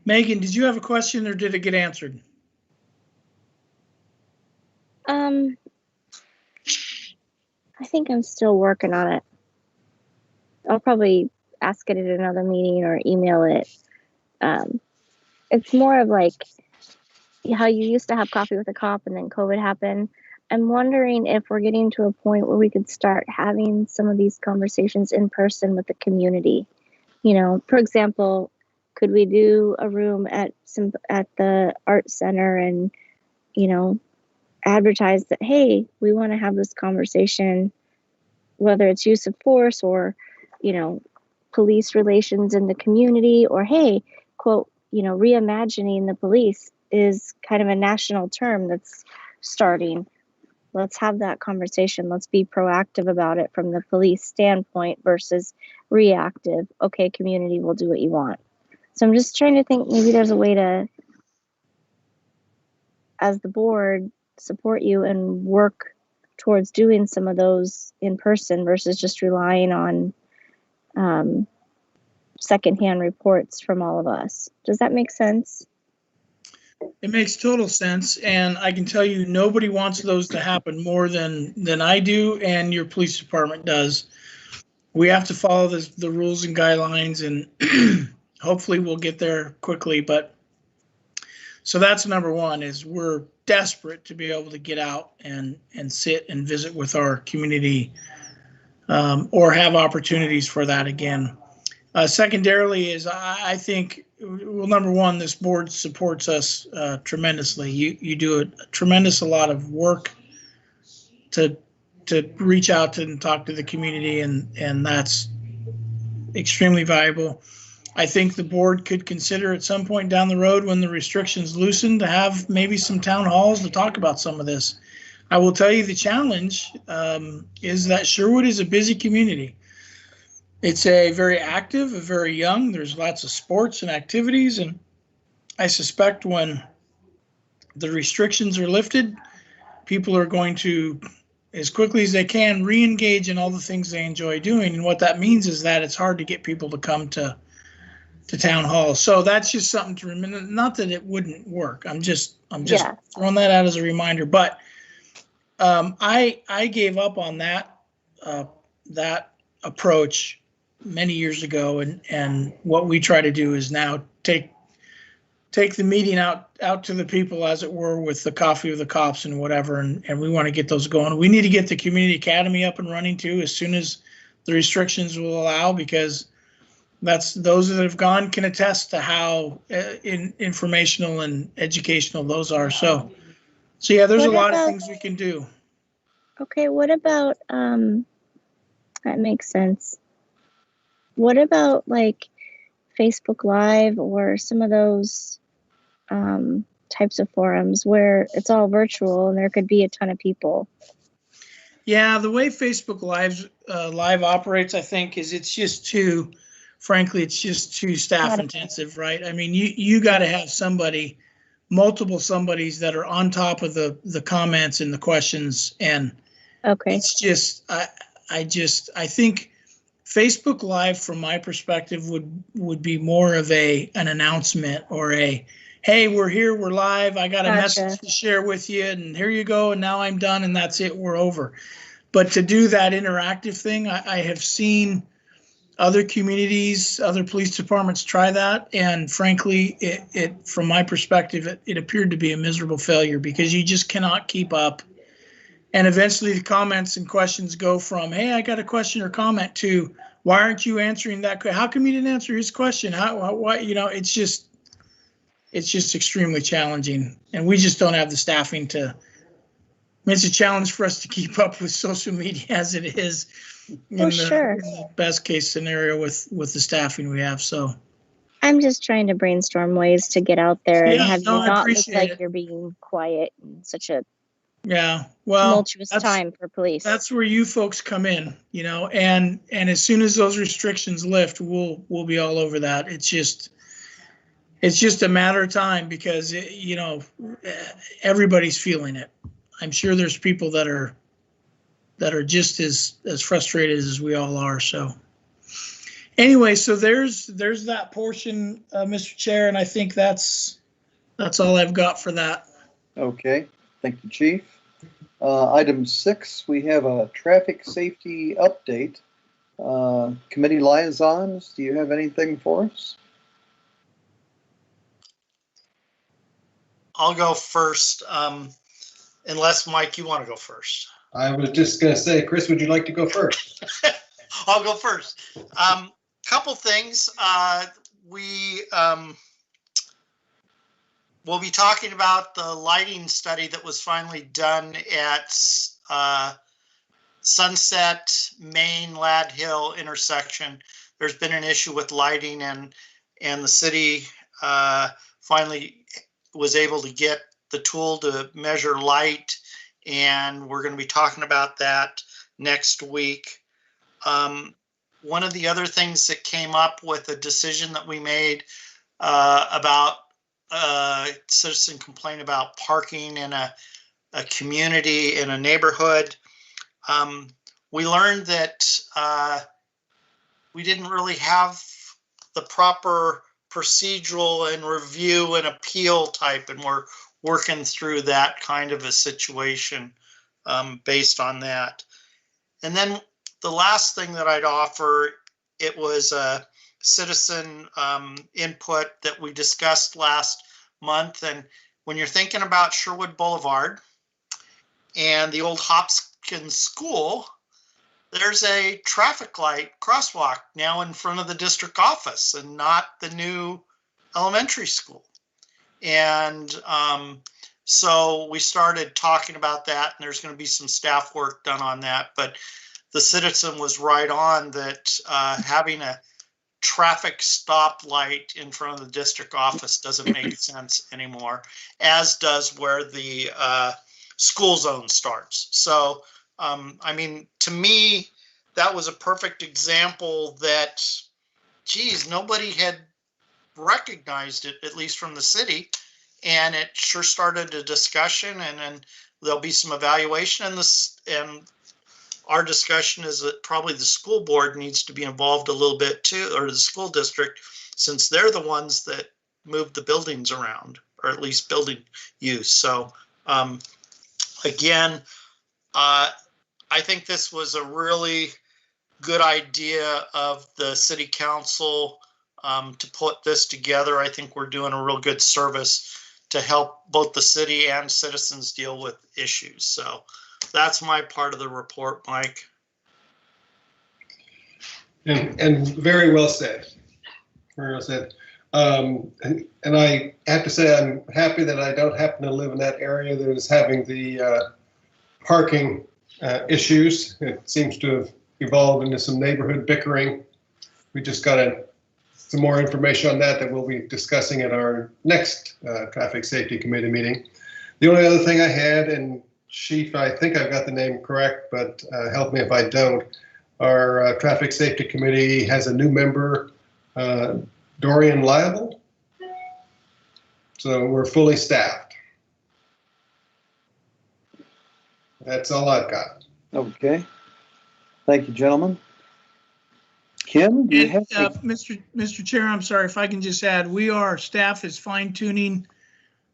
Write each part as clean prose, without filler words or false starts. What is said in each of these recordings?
Megan, did you have a question or did it get answered? I think I'm still working on it. I'll probably ask it at another meeting or email it. It's more of like how you used to have coffee with a cop and then COVID happened. I'm wondering if we're getting to a point where we could start having some of these conversations in person with the community. You know, for example, could we do a room at the art center and, you know, advertise that, hey, we want to have this conversation, whether it's use of force or, you know, police relations in the community, or hey, quote, you know, reimagining the police is kind of a national term that's starting. Let's have that conversation. Let's be proactive about it from the police standpoint versus reactive. Okay, community, will do what you want. So I'm just trying to think, maybe there's a way to, as the board, support you and work towards doing some of those in person versus just relying on secondhand reports from all of us. Does that make sense? It makes total sense, and I can tell you nobody wants those to happen more than I do and your police department does. We have to follow the rules and guidelines, and hopefully we'll get there quickly. But so that's number one, is we're desperate to be able to get out and sit and visit with our community, or have opportunities for that again. Secondarily is I think, well, number one, this board supports us tremendously. You do a tremendous lot of work to reach out to and talk to the community, and that's extremely valuable. I think the board could consider at some point down the road, when the restrictions loosen, to have maybe some town halls to talk about some of this. I will tell you the challenge is that Sherwood is a busy community. It's a very active, a very young. There's lots of sports and activities, and I suspect when the restrictions are lifted, people are going to, as quickly as they can, re-engage in all the things they enjoy doing. And what that means is that it's hard to get people to come to town hall. So that's just something to remember. Not that it wouldn't work. I'm just throwing that out as a reminder. But I gave up on that approach many years ago, and what we try to do is now take the meeting out to the people, as it were, with the coffee with the cops and whatever, and we want to get those going. We need to get the community academy up and running too as soon as the restrictions will allow, because those that have gone can attest to how informational and educational those are. So yeah, there's a lot of things we can do. Okay, what about that makes sense. What about like Facebook Live or some of those types of forums where it's all virtual and there could be a ton of people? Yeah, the way Facebook Live operates, I think, is it's just too staff intensive, right? I mean, you got to have multiple somebodies that are on top of the comments and the questions, and it's just I think Facebook Live, from my perspective, would be more of an announcement, or a, hey, we're here, we're live, I got a message to share with you, and here you go, and now I'm done, and that's it, we're over. But to do that interactive thing, I have seen other communities, other police departments try that, and frankly, it from my perspective, it appeared to be a miserable failure, because you just cannot keep up. And eventually the comments and questions go from, hey, I got a question or comment, to, why aren't you answering that? How come you didn't answer his question? Why, you know, it's just extremely challenging. And we just don't have the staffing to, I mean, it's a challenge for us to keep up with social media as it is in the best case scenario with the staffing we have. So I'm just trying to brainstorm ways to get out there and have you not look like you're being quiet in such a tumultuous time for police. That's where you folks come in, you know, and as soon as those restrictions lift, we'll be all over that. It's just a matter of time, because you know, everybody's feeling it. I'm sure there's people that are just as frustrated as we all are. So Anyway, so there's that portion, Mr. Chair, and I think that's all I've got for that. Okay, thank you, Chief. Item 6, we have a traffic safety update. Committee liaisons, do you have anything for us? I'll go first, unless Mike, you want to go first. I was just going to say, Chris, would you like to go first? I'll go first. Couple things. We will be talking about the lighting study that was finally done at Sunset, Main, Lad Hill intersection. There's been an issue with lighting, and the city finally was able to get the tool to measure light, and we're going to be talking about that next week. One of the other things that came up with a decision that we made about citizen complaint about parking in a community, in a neighborhood. We learned that we didn't really have the proper procedural and review and appeal type, and we're working through that kind of a situation based on that. And then the last thing that I'd offer, it was a citizen input that we discussed last month. And when you're thinking about Sherwood Boulevard and the old Hopkins School, there's a traffic light crosswalk now in front of the district office and not the new elementary school. And so we started talking about that, and there's going to be some staff work done on that. But the citizen was right on that having a traffic stoplight in front of the district office doesn't make sense anymore, as does where the school zone starts. So, I mean, to me, that was a perfect example that, geez, nobody had recognized it, at least from the city. And it sure started a discussion, and then there'll be some evaluation, and our discussion is that probably the school board needs to be involved a little bit too, or the school district, since they're the ones that move the buildings around, or at least building use. So again, I think this was a really good idea of the city council to put this together. I think we're doing a real good service to help both the city and citizens deal with issues. So that's my part of the report, Mike. And very well said. Very well said. And I have to say, I'm happy that I don't happen to live in that area that is having the parking issues. It seems to have evolved into some neighborhood bickering. We just got some more information on that we'll be discussing at our next Traffic Safety Committee meeting. The only other thing I had, and Chief, I think I've got the name correct, but help me if I don't. Our Traffic Safety Committee has a new member, Dorian Liable. So we're fully staffed. That's all I've got. Okay. Thank you, gentlemen. Kim, do you have Mr. Chair, I'm sorry if I can just add, staff is fine tuning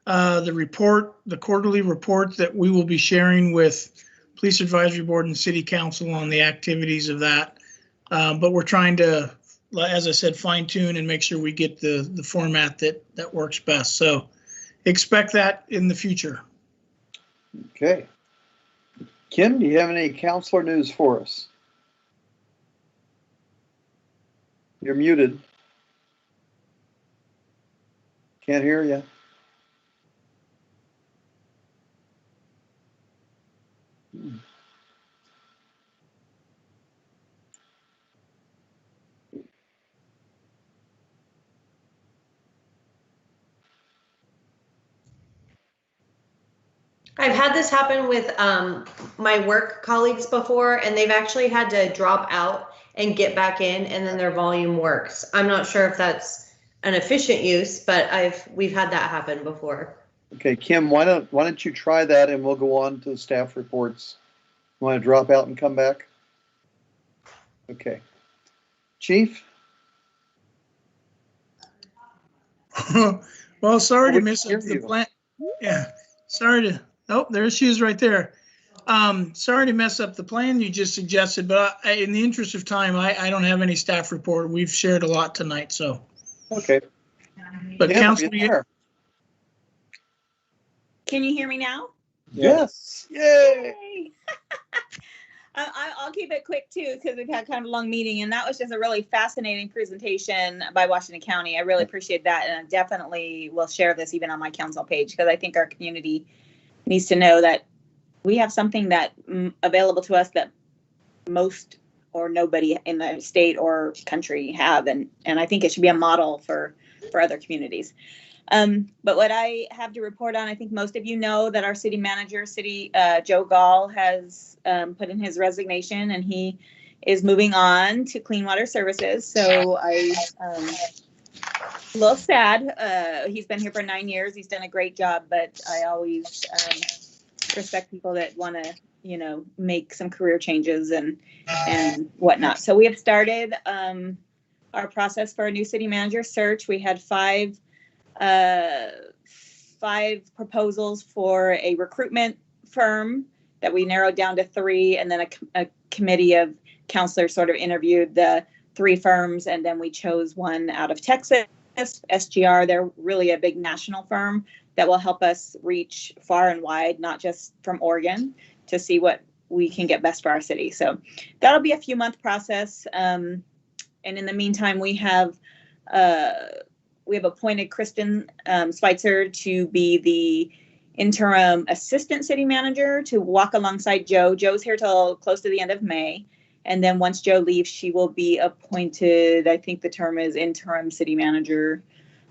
the quarterly report that we will be sharing with Police Advisory Board and City Council on the activities of that. But we're trying to, as I said, fine tune and make sure we get the format that works best. So expect that in the future. Okay. Kim, do you have any counselor news for us? You're muted. Can't hear you. I've had this happen with my work colleagues before, and they've actually had to drop out and get back in, and then their volume works. I'm not sure if that's an efficient use, but we've had that happen before. Okay, Kim, why don't you try that, and we'll go on to the staff reports. You want to drop out and come back? Okay. Chief? Well, sorry to We miss can up hear the you. plan. Yeah, sorry to, oh, there's she is right there. Sorry to mess up the plan you just suggested, but in the interest of time, I don't have any staff report. We've shared a lot tonight, so. Okay. But Kim, are council, you there? Can you hear me now? Yes. Yay. Yay. I'll keep it quick too, because we've had kind of a long meeting, and that was just a really fascinating presentation by Washington County. I really appreciate that, and I definitely will share this even on my council page, because I think our community needs to know that we have something that available to us that most or nobody in the state or country have, and I think it should be a model for other communities. But what I have to report on, I think most of you know that our city manager, Joe Gall, has put in his resignation, and he is moving on to Clean Water Services. So I a little sad. He's been here for 9 years. He's done a great job, but I always respect people that want to, make some career changes and whatnot. So we have started our process for a new city manager search. We had five proposals for a recruitment firm that we narrowed down to 3, and then a committee of counselors sort of interviewed the 3 firms, and then we chose one out of Texas, SGR. They're really a big national firm that will help us reach far and wide, not just from Oregon, to see what we can get best for our city. So that'll be a few month process. And in the meantime, we have appointed Kristen Schweitzer to be the interim assistant city manager to walk alongside Joe. Joe's here till close to the end of May. And then once Joe leaves, she will be appointed, I think the term is interim city manager,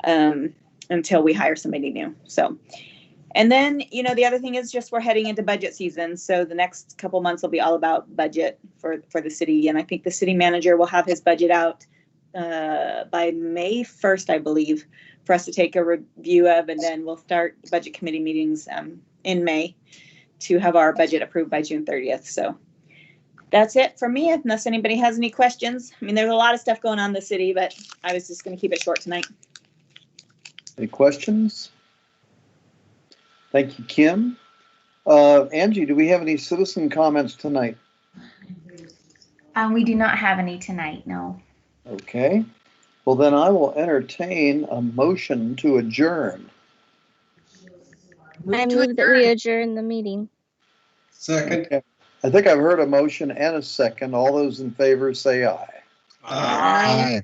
until we hire somebody new. So, and then, the other thing is just we're heading into budget season. So the next couple months will be all about budget for the city. And I think the city manager will have his budget out by May 1st, I believe, for us to take a review of, and then we'll start budget committee meetings in May to have our budget approved by June 30th. So that's it for me, unless anybody has any questions. I mean, there's a lot of stuff going on in the city, but I was just going to keep it short tonight. Any questions? Thank you, Kim. Angie, do we have any citizen comments tonight? We do not have any tonight, no. Okay. Well, then I will entertain a motion to adjourn. I move that we adjourn the meeting. Second. Okay. I think I've heard a motion and a second. All those in favor say aye. Aye.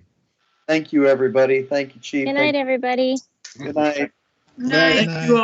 Thank you, everybody. Thank you, Chief. Good night, everybody. Good night. Thank you all.